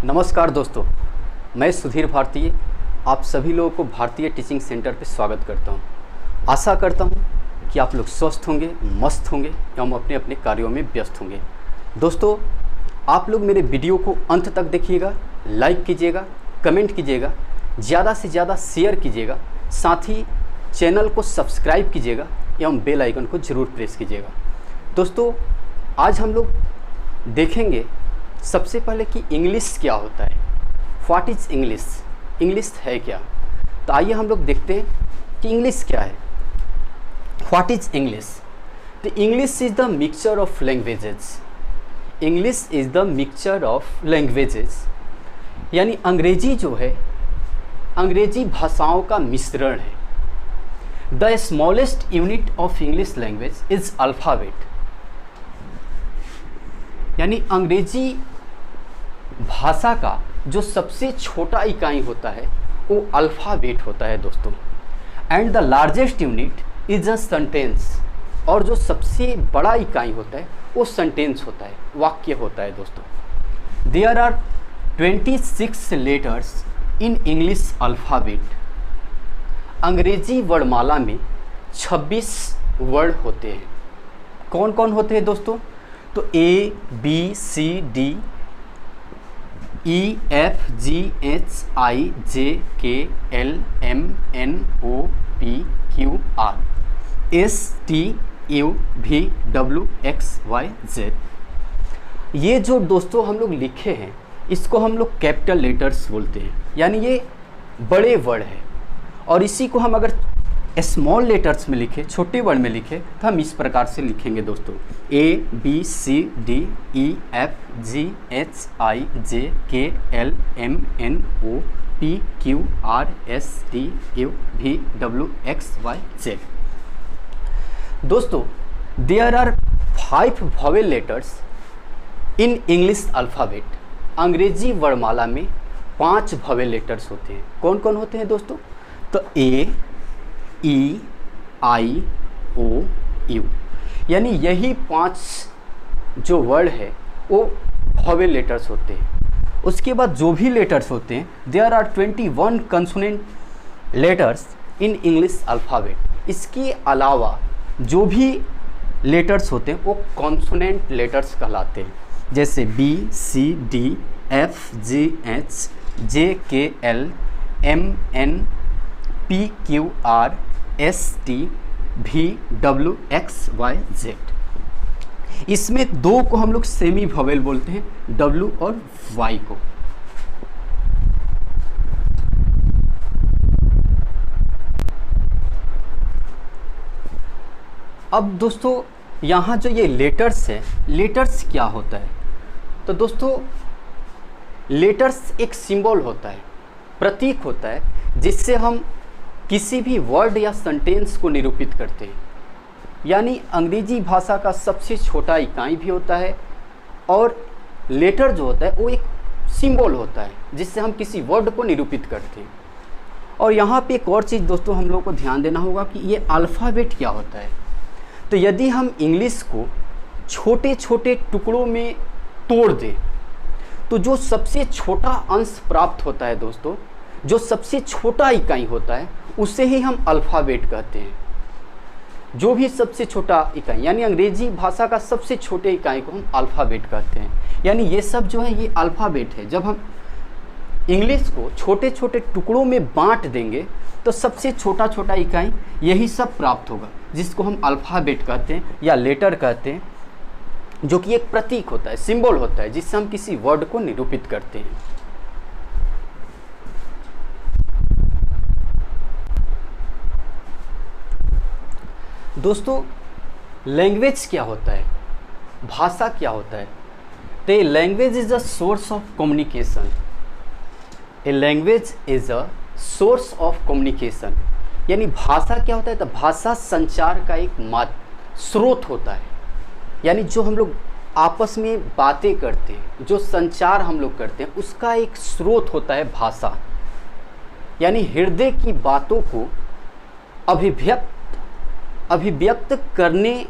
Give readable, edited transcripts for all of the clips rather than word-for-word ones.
नमस्कार दोस्तों, मैं सुधीर भारतीय आप सभी लोगों को भारतीय टीचिंग सेंटर पे स्वागत करता हूं। आशा करता हूं कि आप लोग स्वस्थ होंगे, मस्त होंगे एवं अपने अपने कार्यों में व्यस्त होंगे। दोस्तों, आप लोग मेरे वीडियो को अंत तक देखिएगा, लाइक कीजिएगा, कमेंट कीजिएगा, ज़्यादा से ज़्यादा शेयर कीजिएगा, साथ ही चैनल को सब्सक्राइब कीजिएगा एवं बेल आइकन को ज़रूर प्रेस कीजिएगा। दोस्तों, आज हम लोग देखेंगे सबसे पहले कि इंग्लिश क्या होता है। व्हाट इज़ इंग्लिश, इंग्लिश है क्या। तो आइए हम लोग देखते हैं कि इंग्लिश क्या है। What is English. तो English is the mixture of languages. English is the mixture of languages, यानी अंग्रेजी जो है, अंग्रेजी भाषाओं का मिश्रण है। The smallest unit of English language is alphabet, यानी अंग्रेजी भाषा का जो सबसे छोटा इकाई होता है वो अल्फ़ाबेट होता है दोस्तों। And the largest unit is a sentence, और जो सबसे बड़ा इकाई होता है वो सेंटेंस होता है, वाक्य होता है दोस्तों। There are 26 letters in English alphabet. अंग्रेजी वर्णमाला में 26 वर्ण होते हैं। कौन कौन होते हैं दोस्तों? तो A, B, C, D, E, F, G, H, I, J, K, L, M, N, O, P, Q, R, S, T, U, V, W, X, Y, Z। ये जो दोस्तों हम लोग लिखे हैं इसको हम लोग कैपिटल लेटर्स बोलते हैं, यानी ये बड़े वर्ड है। और इसी को हम अगर स्मॉल लेटर्स में लिखे, छोटे वर्ड में लिखे, तो हम इस प्रकार से लिखेंगे दोस्तों। A, B, C, D, E, F, G, H, I, J, K, L, M, N, O, P, Q, R, S, T, U, V, W, X, Y, Z। दोस्तों, there are 5 vowel letters in English alphabet. अंग्रेजी वर्णमाला में 5 vowel letters होते हैं। कौन कौन होते हैं दोस्तों? तो A, E, I, O, U, यानी यही 5 जो वर्ड है वो वॉवेल लेटर्स होते हैं। उसके बाद जो भी लेटर्स होते हैं, there are 21 consonant letters in English alphabet. इसके अलावा जो भी लेटर्स होते हैं वो कॉन्सोनेंट लेटर्स कहलाते हैं, जैसे B, C, D, F, G, H, J, K, L, M, N, P, Q, R, S, T, V, W, X, Y, Z। इसमें 2 को हम लोग सेमी वॉवेल बोलते हैं, W और Y को। अब दोस्तों, यहाँ जो ये लेटर्स है, लेटर्स क्या होता है? तो दोस्तों, लेटर्स एक सिंबल होता है, प्रतीक होता है, जिससे हम किसी भी वर्ड या सेंटेंस को निरूपित करते हैं। यानी अंग्रेजी भाषा का सबसे छोटा इकाई भी होता है, और लेटर जो होता है वो एक सिंबल होता है जिससे हम किसी वर्ड को निरूपित करते हैं। और यहाँ पे एक और चीज़ दोस्तों हम लोग को ध्यान देना होगा कि ये अल्फ़ाबेट क्या होता है। तो यदि हम इंग्लिश को छोटे छोटे टुकड़ों में तोड़ दें तो जो सबसे छोटा अंश प्राप्त होता है दोस्तों, जो सबसे छोटा इकाई होता है, उसे ही हम अल्फ़ाबेट कहते हैं। जो भी सबसे छोटा इकाई, यानी अंग्रेजी भाषा का सबसे छोटे इकाई को हम अल्फ़ाबेट कहते हैं। यानी ये सब जो है ये अल्फ़ाबेट है। जब हम इंग्लिश को छोटे छोटे टुकड़ों में बांट देंगे तो सबसे छोटा छोटा इकाई यही सब प्राप्त होगा, जिसको हम अल्फ़ाबेट कहते हैं या लेटर कहते हैं, जो कि एक प्रतीक होता है, सिंबल होता है, जिससे हम किसी वर्ड को निरूपित करते हैं। दोस्तों, लैंग्वेज क्या होता है, भाषा क्या होता है? तो a language is a source of communication. A language is a source of communication, यानी भाषा क्या होता है? तो भाषा संचार का एक स्रोत होता है। यानी जो हम लोग आपस में बातें करते हैं, जो संचार हम लोग करते हैं, उसका एक स्रोत होता है भाषा। यानी हृदय की बातों को अभिव्यक्त करने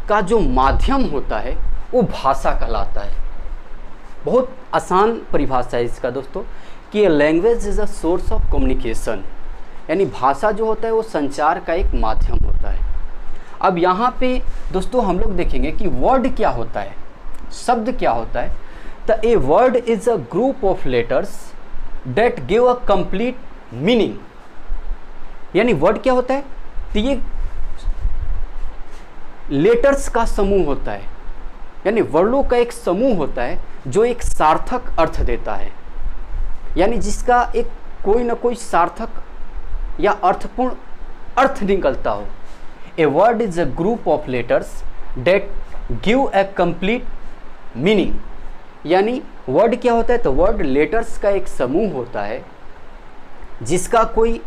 का जो माध्यम होता है वो भाषा कहलाता है। बहुत आसान परिभाषा है इसका दोस्तों कि language is a source of communication, यानी भाषा जो होता है वो संचार का एक माध्यम होता है। अब यहाँ पे दोस्तों हम लोग देखेंगे कि वर्ड क्या होता है, शब्द क्या होता है। तो a word is a group of letters that give a complete meaning, यानी वर्ड क्या होता है, तो ये लेटर्स का समूह होता है, यानी वर्णों का एक समूह होता है जो एक सार्थक अर्थ देता है, यानी जिसका एक कोई ना कोई सार्थक या अर्थपूर्ण अर्थ निकलता हो। A word is a group of letters that give a complete meaning, यानी वर्ड क्या होता है, तो वर्ड लेटर्स का एक समूह होता है जिसका कोई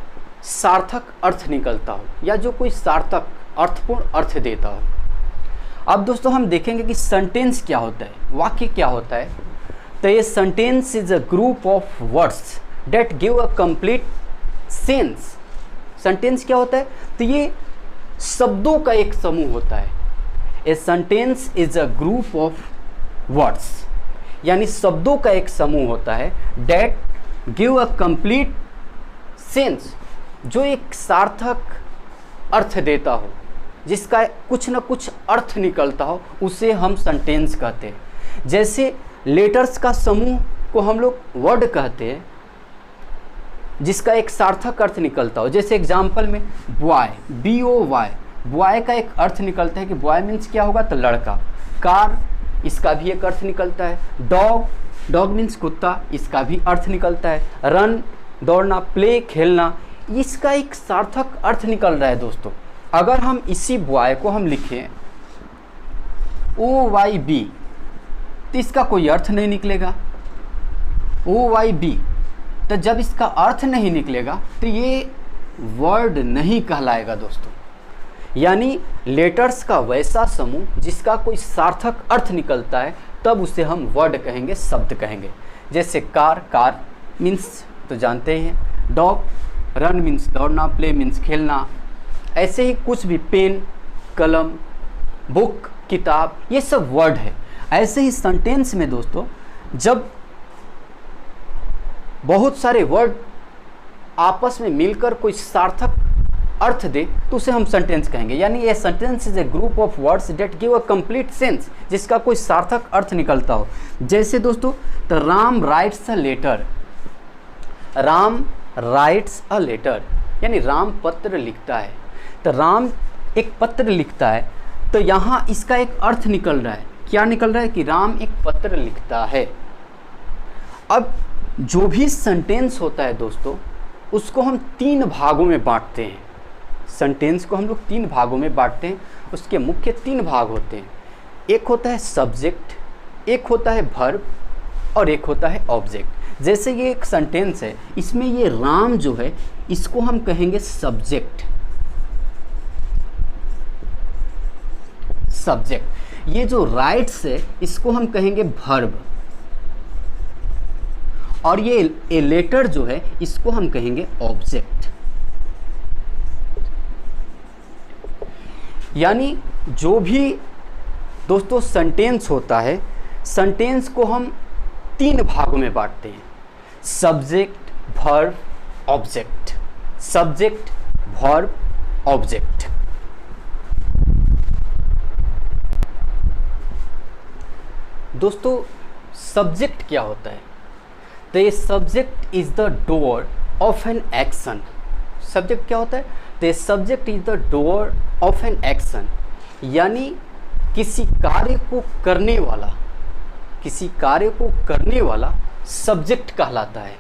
सार्थक अर्थ निकलता हो या जो कोई सार्थक अर्थपूर्ण अर्थ देता हो। अब दोस्तों हम देखेंगे कि सेंटेंस क्या होता है, वाक्य क्या होता है। तो ये sentence is a group of words that give a complete sense. Sentence क्या होता है, तो ये शब्दों का एक समूह होता है। A sentence is a group of words, यानी शब्दों का एक समूह होता है that give a complete sense, जो एक सार्थक अर्थ देता हो, जिसका कुछ न कुछ अर्थ निकलता हो, उसे हम सेंटेंस कहते हैं। जैसे लेटर्स का समूह को हम लोग वर्ड कहते हैं जिसका एक सार्थक अर्थ निकलता हो। जैसे एग्जाम्पल में बॉय, BOY, बॉय का एक अर्थ निकलता है कि बॉय मीन्स क्या होगा, तो लड़का। कार, इसका भी एक अर्थ निकलता है। डॉग, डॉग मीन्स कुत्ता, इसका भी अर्थ निकलता है। रन, दौड़ना। प्ले, खेलना, इसका एक सार्थक अर्थ निकल रहा है दोस्तों। अगर हम इसी बॉय को हम लिखें OYB, तो इसका कोई अर्थ नहीं निकलेगा। OYB, तो जब इसका अर्थ नहीं निकलेगा तो ये वर्ड नहीं कहलाएगा दोस्तों। यानी लेटर्स का वैसा समूह जिसका कोई सार्थक अर्थ निकलता है, तब उसे हम वर्ड कहेंगे, शब्द कहेंगे। जैसे कार, कार मीन्स तो जानते हैं। डॉग, रन मीन्स दौड़ना। प्ले मीन्स खेलना। ऐसे ही कुछ भी, पेन, कलम, बुक, किताब, ये सब वर्ड है। ऐसे ही सेंटेंस में दोस्तों जब बहुत सारे वर्ड आपस में मिलकर कोई सार्थक अर्थ दे तो उसे हम सेंटेंस कहेंगे। यानी ये sentence is a group of words that give a complete sense, जिसका कोई सार्थक अर्थ निकलता हो। जैसे दोस्तों, तो Ram writes a letter, Ram writes a letter, यानी राम पत्र लिखता है। तो राम एक पत्र लिखता है, तो यहाँ इसका एक अर्थ निकल रहा है। क्या निकल रहा है कि राम एक पत्र लिखता है। अब जो भी सेंटेंस होता है दोस्तों, उसको हम 3 भागों में बांटते हैं। सेंटेंस को हम लोग 3 भागों में बांटते हैं। उसके मुख्य 3 भाग होते हैं। एक होता है सब्जेक्ट, एक होता है वर्ब और एक होता है ऑब्जेक्ट। जैसे ये एक सेंटेंस है, इसमें ये राम जो है इसको हम कहेंगे सब्जेक्ट। सब्जेक्ट। ये जो राइट्स है इसको हम कहेंगे वर्ब, और ये ए लेटर जो है इसको हम कहेंगे ऑब्जेक्ट। यानी जो भी दोस्तों सेंटेंस होता है, सेंटेंस को हम 3 भागों में बांटते हैं। Subject, verb, object. Subject, verb, object. दोस्तों सब्जेक्ट क्या होता है, तो ये subject is the door of an action. Subject क्या होता है, तो subject is the door of an action, यानी किसी कार्य को करने वाला, किसी कार्य को करने वाला सब्जेक्ट कहलाता है।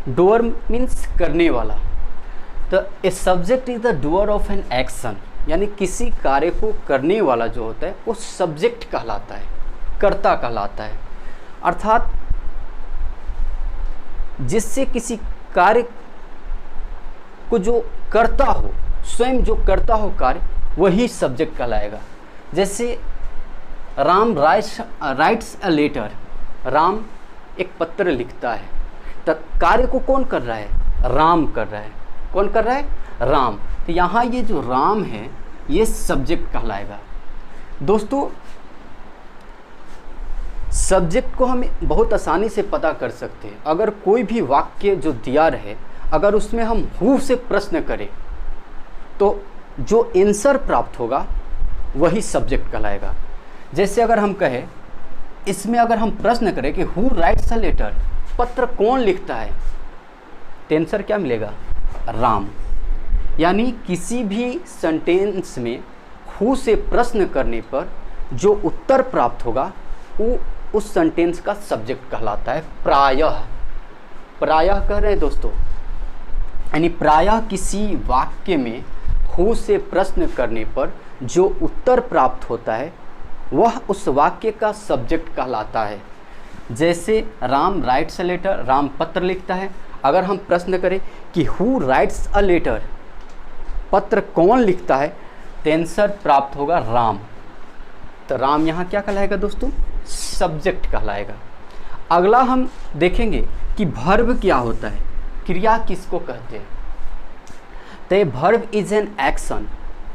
डोअर मीन्स करने वाला, तो a subject is the door of an action, यानी किसी कार्य को करने वाला जो होता है वो सब्जेक्ट कहलाता है, कर्ता कहलाता है। अर्थात जिससे किसी कार्य को जो करता हो, स्वयं जो करता हो कार्य, वही सब्जेक्ट कहलाएगा। जैसे Ram writes a letter, Ram एक पत्र लिखता है, तो कार्य को कौन कर रहा है, राम कर रहा है। कौन कर रहा है, राम। तो यहाँ ये जो राम है ये सब्जेक्ट कहलाएगा। दोस्तों सब्जेक्ट को हम बहुत आसानी से पता कर सकते हैं। अगर कोई भी वाक्य जो दिया रहे, अगर उसमें हम हु से प्रश्न करें तो जो आंसर प्राप्त होगा वही सब्जेक्ट कहलाएगा। जैसे अगर हम कहें, इसमें अगर हम प्रश्न करें कि हु राइट्स अ लेटर, पत्र कौन लिखता है, तो आंसर क्या मिलेगा? राम। यानी किसी भी सेंटेंस में हु से प्रश्न करने पर जो उत्तर प्राप्त होगा वो उस सेंटेंस का सब्जेक्ट कहलाता है। प्रायः, प्रायः कह रहे हैं दोस्तों, यानी प्रायः किसी वाक्य में हु से प्रश्न करने पर जो उत्तर प्राप्त होता है वह उस वाक्य का सब्जेक्ट कहलाता है। जैसे Ram writes a letter, Ram पत्र लिखता है। अगर हम प्रश्न करें कि हु राइट्स अ लेटर, पत्र कौन लिखता है, तो आंसर प्राप्त होगा राम। तो राम यहाँ क्या कहलाएगा दोस्तों? सब्जेक्ट कहलाएगा। अगला हम देखेंगे कि वर्ब क्या होता है, क्रिया किसको कहते हैं। तो वर्ब इज एन एक्शन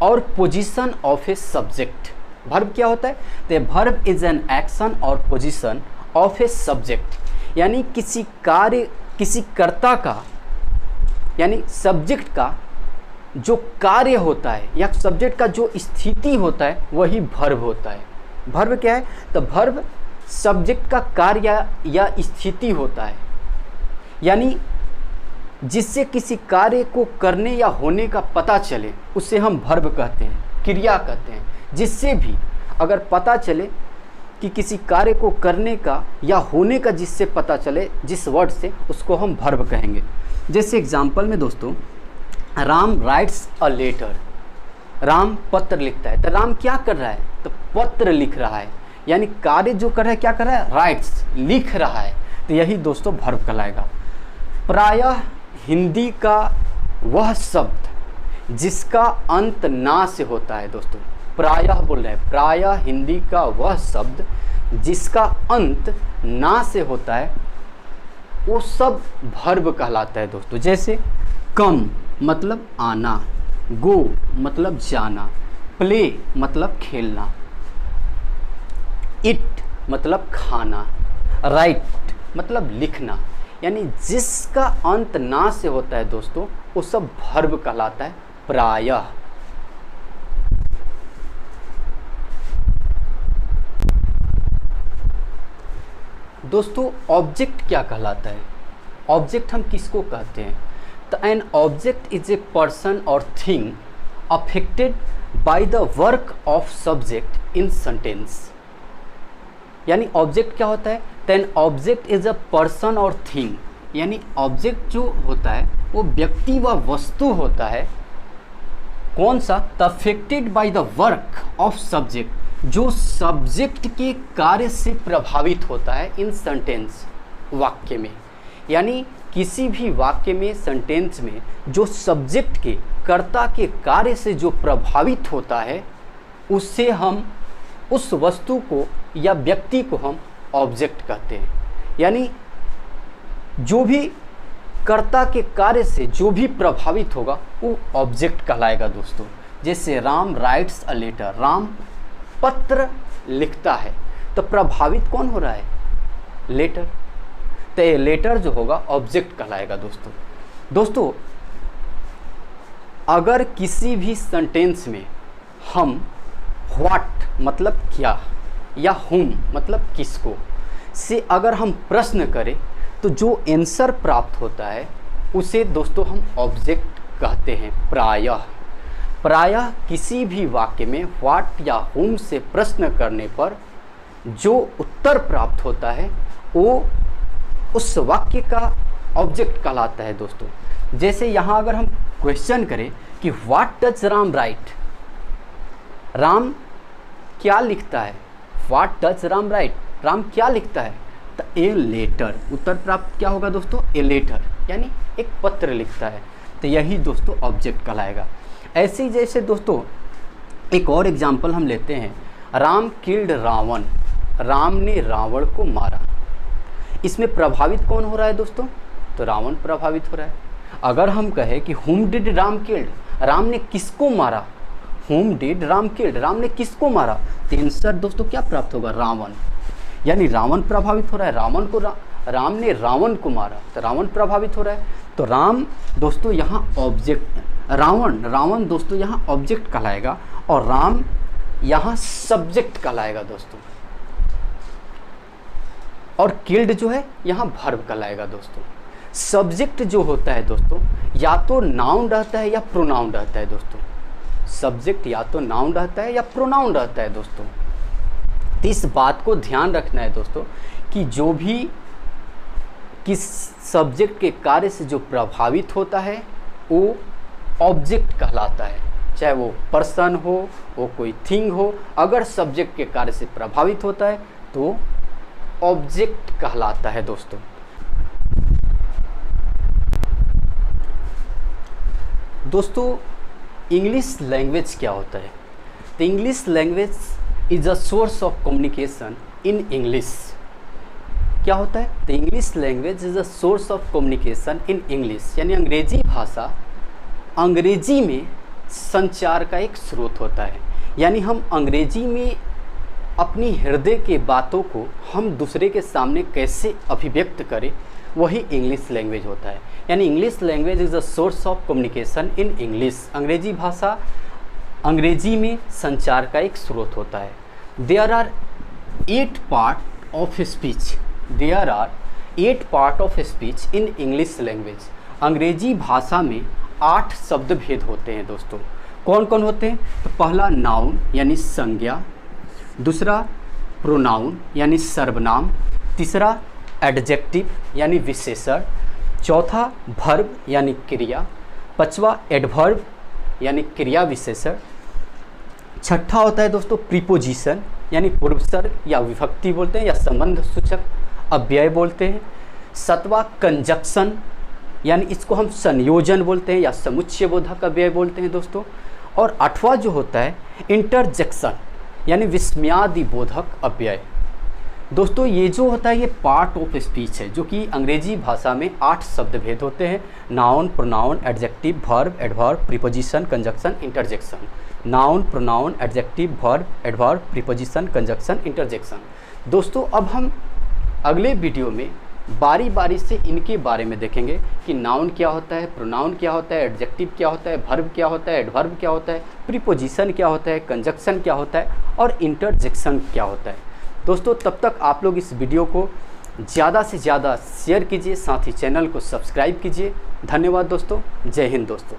और position of a subject. Verb क्या होता है? तो वर्ब इज एन एक्शन और पोजीशन ऑफ ए सब्जेक्ट, यानी किसी कार्य, किसी कर्ता का, यानी सब्जेक्ट का जो कार्य होता है या सब्जेक्ट का जो स्थिति होता है वही वर्ब होता है। वर्ब क्या है? तो वर्ब सब्जेक्ट का कार्य या स्थिति होता है, यानी जिससे किसी कार्य को करने या होने का पता चले उसे हम वर्ब कहते हैं, क्रिया कहते हैं। जिससे भी अगर पता चले कि किसी कार्य को करने का या होने का जिससे पता चले, जिस वर्ड से, उसको हम वर्ब कहेंगे। जैसे एग्जाम्पल में दोस्तों, Ram writes a letter, Ram पत्र लिखता है। तो राम क्या कर रहा है? तो पत्र लिख रहा है, यानी कार्य जो कर रहा है क्या कर रहा है? राइट्स, लिख रहा है। तो यही दोस्तों वर्ब कहलाएगा। प्रायः हिंदी का वह शब्द जिसका अंत ना से होता है। दोस्तों प्रायः बोल रहे हैं, प्रायः हिंदी का वह शब्द जिसका अंत ना से होता है वो सब वर्ब कहलाता है दोस्तों। जैसे कम मतलब आना, गो मतलब जाना, प्ले मतलब खेलना, इट मतलब खाना, राइट मतलब लिखना, यानी जिसका अंत ना से होता है दोस्तों वो सब वर्ब कहलाता है। प्रायः। दोस्तों ऑब्जेक्ट क्या कहलाता है? ऑब्जेक्ट हम किसको कहते हैं? तो an object is a person or thing affected by the work of subject in sentence. यानी ऑब्जेक्ट क्या होता है? तो an object is a person or thing, यानी ऑब्जेक्ट जो होता है वो व्यक्ति व वस्तु होता है। कौन सा? तो affected by the work of subject, जो सब्जेक्ट के कार्य से प्रभावित होता है इन सेंटेंस, वाक्य में। यानी किसी भी वाक्य में, सेंटेंस में जो सब्जेक्ट के, कर्ता के कार्य से जो प्रभावित होता है उससे हम, उस वस्तु को या व्यक्ति को हम ऑब्जेक्ट कहते हैं। यानी जो भी कर्ता के कार्य से जो भी प्रभावित होगा वो ऑब्जेक्ट कहलाएगा दोस्तों। जैसे Ram writes a letter, Ram पत्र लिखता है, तो प्रभावित कौन हो रहा है? लेटर। तो ये लेटर जो होगा ऑब्जेक्ट कहलाएगा दोस्तों। अगर किसी भी सेंटेंस में हम व्हाट मतलब क्या या हुम मतलब किसको से अगर हम प्रश्न करें तो जो आंसर प्राप्त होता है उसे दोस्तों हम ऑब्जेक्ट कहते हैं। प्रायः किसी भी वाक्य में व्हाट या हुम से प्रश्न करने पर जो उत्तर प्राप्त होता है वो उस वाक्य का ऑब्जेक्ट कहलाता है दोस्तों। जैसे यहाँ अगर हम क्वेश्चन करें कि what does Ram right, Ram क्या लिखता है? What does Ram right, Ram क्या लिखता है? तो ए लेटर, उत्तर प्राप्त क्या होगा दोस्तों? ए लेटर, यानी एक पत्र लिखता है। तो यही दोस्तों ऑब्जेक्ट कहलाएगा। ऐसे ही जैसे दोस्तों एक और एग्जाम्पल हम लेते हैं, राम किल्ड रावण, राम ने रावण को मारा। इसमें प्रभावित कौन हो रहा है दोस्तों? तो रावण प्रभावित हो रहा है। अगर हम कहें कि हुम डिड राम किल्ड, राम ने किसको मारा? हुम डिड राम किल्ड, राम ने किसको मारा? तो आंसर दोस्तों क्या प्राप्त होगा? रावण। यानी रावण प्रभावित हो रहा है, राम ने रावण को मारा तो रावण प्रभावित हो रहा है। तो राम दोस्तों यहाँ ऑब्जेक्ट, रावण दोस्तों यहाँ ऑब्जेक्ट कहलाएगा और राम यहाँ सब्जेक्ट कहलाएगा दोस्तों। और किल्ड जो है यहाँ वर्ब कहलाएगा दोस्तों। सब्जेक्ट जो होता है दोस्तों या तो नाउन रहता है या प्रोनाउन रहता है दोस्तों। सब्जेक्ट या तो नाउन रहता है या प्रोनाउन रहता है दोस्तों। तो इस बात को ध्यान रखना है दोस्तों कि जो भी किस सब्जेक्ट के कार्य से जो प्रभावित होता है वो ऑब्जेक्ट कहलाता है, चाहे वो पर्सन हो, वो कोई थिंग हो। अगर सब्जेक्ट के कार्य से प्रभावित होता है तो ऑब्जेक्ट कहलाता है दोस्तों। दोस्तों इंग्लिश लैंग्वेज क्या होता है? तो English language is a source of communication in English. क्या होता है? तो English language is a source of communication in English, यानी अंग्रेजी भाषा, अंग्रेजी में संचार का एक स्रोत होता है। यानी हम अंग्रेजी में अपनी हृदय के बातों को हम दूसरे के सामने कैसे अभिव्यक्त करें, वही इंग्लिश लैंग्वेज होता है। यानी English language is a source of communication in English. अंग्रेजी भाषा, अंग्रेजी में संचार का एक स्रोत होता है। There are 8 part of speech, there are 8 part of speech in English language. अंग्रेजी भाषा में 8 शब्द भेद होते हैं दोस्तों। कौन कौन होते हैं? तो पहला नाउन यानी संज्ञा, दूसरा प्रोनाउन यानी सर्वनाम, तीसरा एडजेक्टिव यानी विशेषण, चौथा वर्ब यानी क्रिया, पांचवा एडवर्ब यानी क्रिया विशेषण, छठा होता है दोस्तों प्रीपोजिशन यानी पूर्वसर्ग या विभक्ति बोलते हैं या संबंध सूचक अव्यय बोलते हैं, सातवां कंजक्शन यानी इसको हम संयोजन बोलते हैं या समुच्चय बोधक अव्यय बोलते हैं दोस्तों, और आठवां जो होता है इंटरजेक्शन यानी विस्मयादि बोधक अव्यय। दोस्तों ये जो होता है ये पार्ट ऑफ स्पीच है, जो कि अंग्रेजी भाषा में 8 शब्द भेद होते हैं। Noun, pronoun, adjective, verb, adverb, preposition, conjunction, interjection. Noun, pronoun, adjective, verb, adverb, preposition, conjunction, interjection. दोस्तों अब हम अगले वीडियो में बारी बारी से इनके बारे में देखेंगे कि नाउन क्या होता है, प्रोनाउन क्या होता है, एडजेक्टिव क्या होता है, वर्ब क्या होता है, एडवर्ब क्या होता है, प्रीपोजिशन क्या होता है, कंजक्शन क्या होता है और इंटरजेक्शन क्या होता है। दोस्तों तब तक आप लोग इस वीडियो को ज़्यादा से ज़्यादा शेयर कीजिए, साथ ही चैनल को सब्सक्राइब कीजिए। धन्यवाद दोस्तों, जय हिंद दोस्तों।